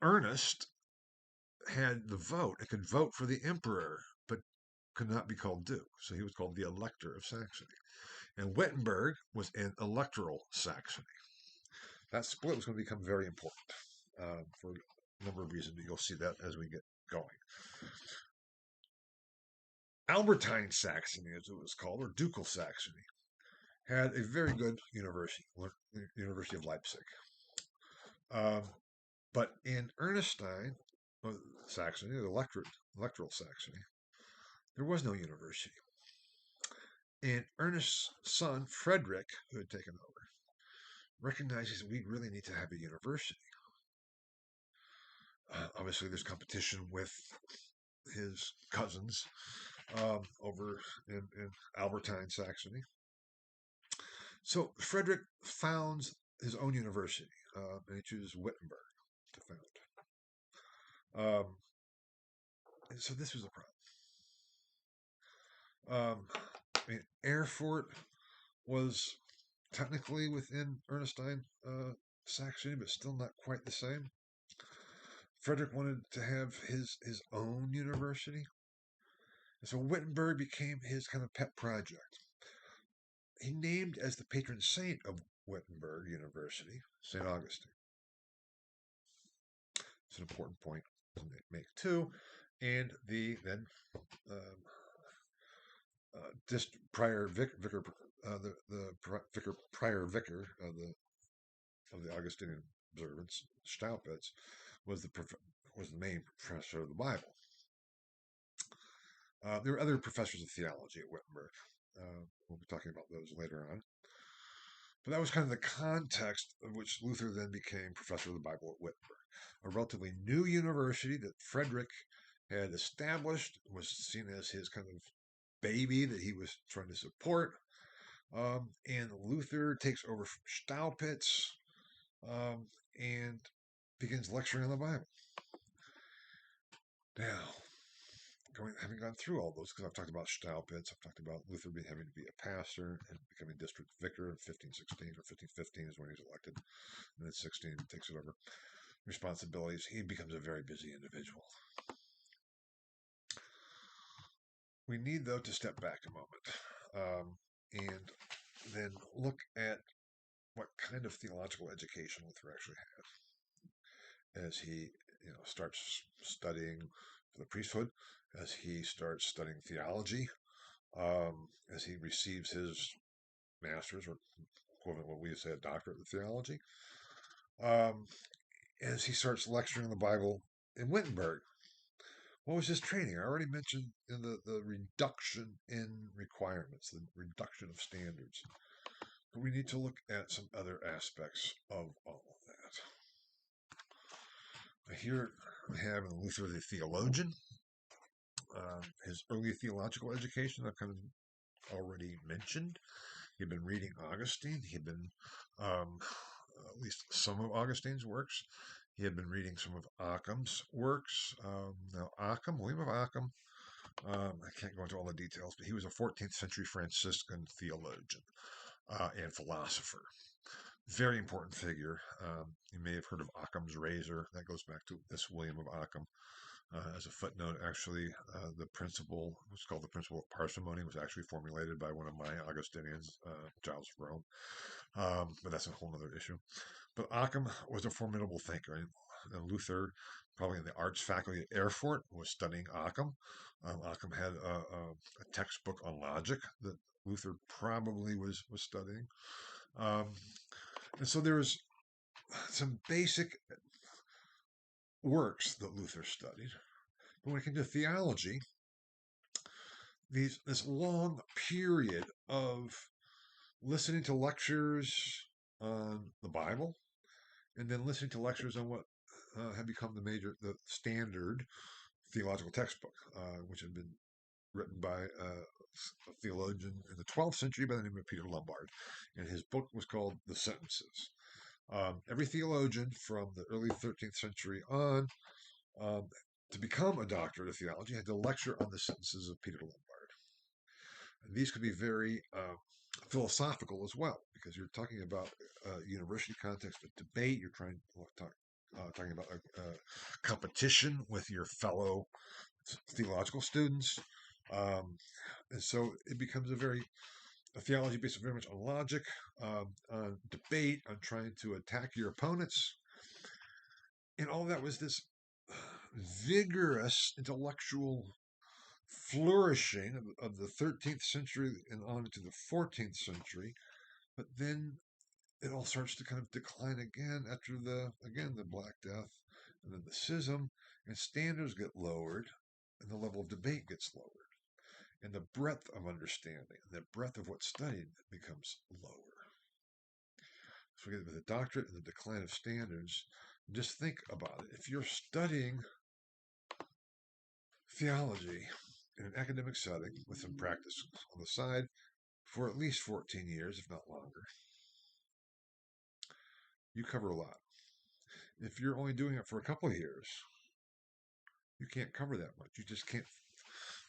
Ernest had the vote and could vote for the emperor, but could not be called Duke. So he was called the Elector of Saxony. And Wittenberg was an electoral Saxony. That split was going to become very important for a number of reasons, but you'll see that as we get going. Albertine Saxony, as it was called, or Ducal Saxony, had a very good university, University of Leipzig. But in Ernestine, Saxony, the electoral Saxony, there was no university. And Ernest's son, Frederick, who had taken over, recognizes we really need to have a university. Obviously, there's competition with his cousins over in Albertine Saxony. So Frederick founds his own university, and he chooses Wittenberg to found. And so this was a problem. Erfurt was technically within Ernestine Saxony, but still not quite the same. Frederick wanted to have his own university. And so Wittenberg became his kind of pet project. He named as the patron saint of Wittenberg University, St. Augustine. It's an important point to make too. And the then prior vicar, the prior vicar of the Augustinian observance, Staupitz, was the main professor of the Bible. There were other professors of theology at Wittenberg. We'll be talking about those later on. But that was kind of the context of which Luther then became professor of the Bible at Wittenberg, a relatively new university that Frederick had established, was seen as his kind of baby that he was trying to support. And Luther takes over from Staupitz and begins lecturing on the Bible. Now, having gone through all those, because I've talked about Staupitz, I've talked about Luther having to be a pastor and becoming district vicar in 1516 or 1515 is when he's elected, and then 16 takes it over responsibilities. He becomes a very busy individual. We need, though, to step back a moment and then look at what kind of theological education Luther actually had as he starts studying for the priesthood, as he starts studying theology, as he receives his master's, or equivalent what we would say a doctorate in theology, as he starts lecturing the Bible in Wittenberg. What was his training? I already mentioned in the reduction in requirements, the reduction of standards. But we need to look at some other aspects of all of that. Here we have Luther the theologian. His early theological education I've kind of already mentioned. He'd been reading Augustine. He had been, at least some of Augustine's works. He had been reading some of Occam's works. Now, William of Occam, I can't go into all the details, but he was a 14th century Franciscan theologian and philosopher. Very important figure. You may have heard of Occam's razor. That goes back to this William of Occam. As a footnote, actually, the principle, what's called the principle of parsimony, was actually formulated by one of my Augustinians, Giles of Rome. But that's a whole other issue. But Occam was a formidable thinker. And Luther, probably in the arts faculty at Erfurt, was studying Occam. Occam had a textbook on logic that Luther probably was studying. And so there was some basic works that Luther studied. But when it came to theology, this long period of listening to lectures on the Bible, and then listening to lectures on what had become the standard theological textbook, which had been written by a theologian in the 12th century by the name of Peter Lombard. And his book was called The Sentences. Every theologian from the early 13th century on to become a doctor of theology had to lecture on the sentences of Peter Lombard. And these could be very philosophical as well, because you're talking about a university context of debate. You're talking about a competition with your fellow theological students. And so it becomes a theology based very much on logic, on debate, on trying to attack your opponents. And all that was this vigorous intellectual flourishing of the 13th century and on into the 14th century. But then it all starts to kind of decline again after the Black Death and then the Schism, and standards get lowered and the level of debate gets lowered. And the breadth of understanding, the breadth of what's studied becomes lower. So we get with the doctorate and the decline of standards. Just think about it. If you're studying theology in an academic setting with some practice on the side for at least 14 years, if not longer, you cover a lot. If you're only doing it for a couple of years, you can't cover that much. You just can't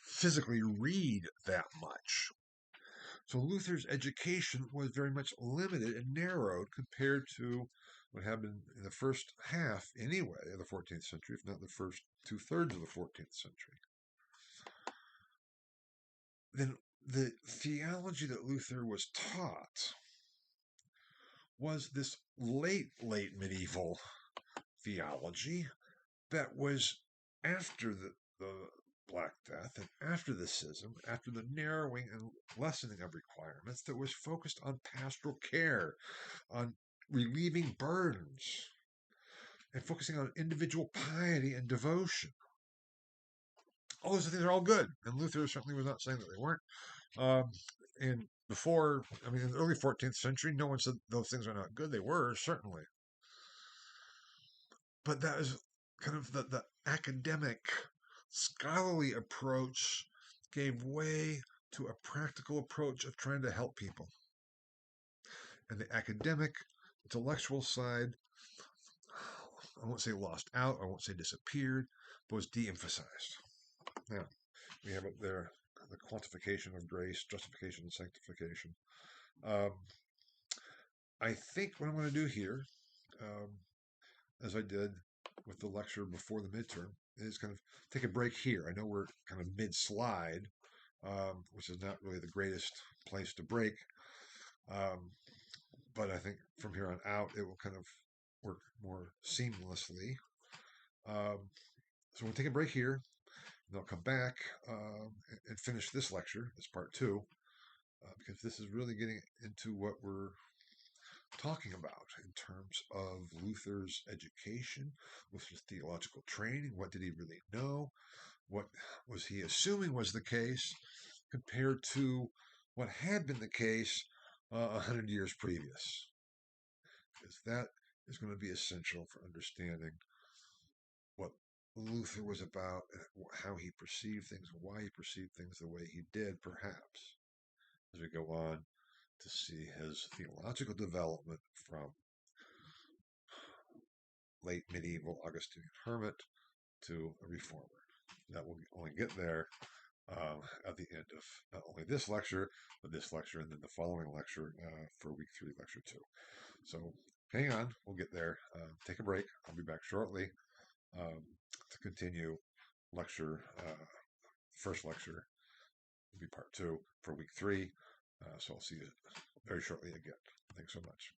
physically read that much. So Luther's education was very much limited and narrowed compared to what happened in the first half, anyway, of the 14th century, if not the first 2/3 of the 14th century. Then the theology that Luther was taught was this late medieval theology that was after the Black Death and after the Schism, after the narrowing and lessening of requirements, that was focused on pastoral care, on relieving burdens, and focusing on individual piety and devotion. all those things are all good. And Luther certainly was not saying that they weren't. Um, and before, I mean, in the early 14th century, no one said those things are not good. They were, certainly. But that is kind of the academic, scholarly approach gave way to a practical approach of trying to help people. And the academic, intellectual side, I won't say lost out, I won't say disappeared, but was de emphasized. Now, we have it there the quantification of grace, justification, and sanctification. Um, I think what I'm going to do here, um, as I did with the lecture before the midterm, is kind of take a break here. I know we're kind of mid slide, which is not really the greatest place to break. But I think from here on out, it will kind of work more seamlessly. So we'll take a break here, and I'll come back and finish this lecture, this part 2, because this is really getting into what we're talking about in terms of Luther's education, Luther's theological training. What did he really know? What was he assuming was the case compared to what had been the case 100 years previous? Because that is going to be essential for understanding what Luther was about, how he perceived things, why he perceived things the way he did, perhaps, as we go on to see his theological development from late medieval Augustinian hermit to a reformer. That will only get there at the end of not only this lecture, but this lecture and then the following lecture for week 3, lecture 2. So hang on, we'll get there. Take a break. I'll be back shortly to continue lecture. First lecture will be part 2 for week 3. So I'll see you very shortly again. Thanks so much.